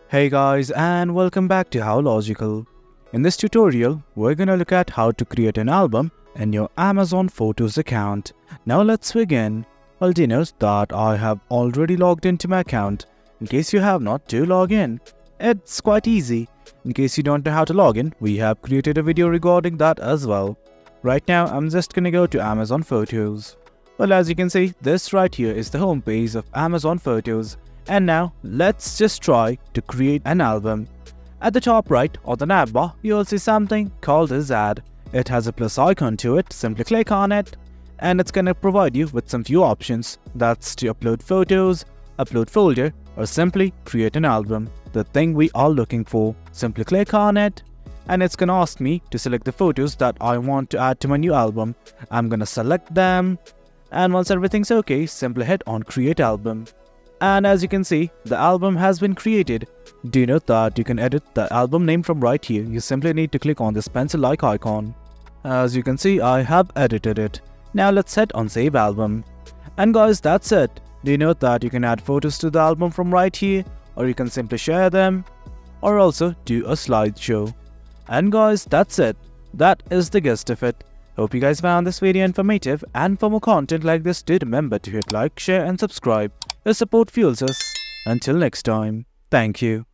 Hey guys, and welcome back to How Logical. In this tutorial, we're gonna look at how to create an album in your Amazon Photos account. Now let's begin. Well, do note that I have already logged into my account. In case you have not, do log in. It's quite easy. In case you don't know how to log in, we have created a video regarding that as well. Right now, I'm just gonna go to Amazon Photos. Well, as you can see, this right here is the home page of Amazon Photos. And now, let's just try to create an album. At the top right of the navbar, you'll see something called as Add. It has a plus icon to it, simply click on it, and it's gonna provide you with some few options. That's to upload photos, upload folder, or simply create an album. The thing we are looking for. Simply click on it, and it's gonna ask me to select the photos that I want to add to my new album. I'm gonna select them, and once everything's okay, simply hit on Create Album. And as you can see, the album has been created. Do note that you can edit the album name from right here. You simply need to click on this pencil-like icon. As you can see, I have edited it. Now let's hit on Save Album. And guys, that's it. Do note that you can add photos to the album from right here, or you can simply share them, or also do a slideshow. And guys, that's it. That is the gist of it. Hope you guys found this video informative, and for more content like this, do remember to hit like, share and subscribe. Your support fuels us. Until next time, thank you.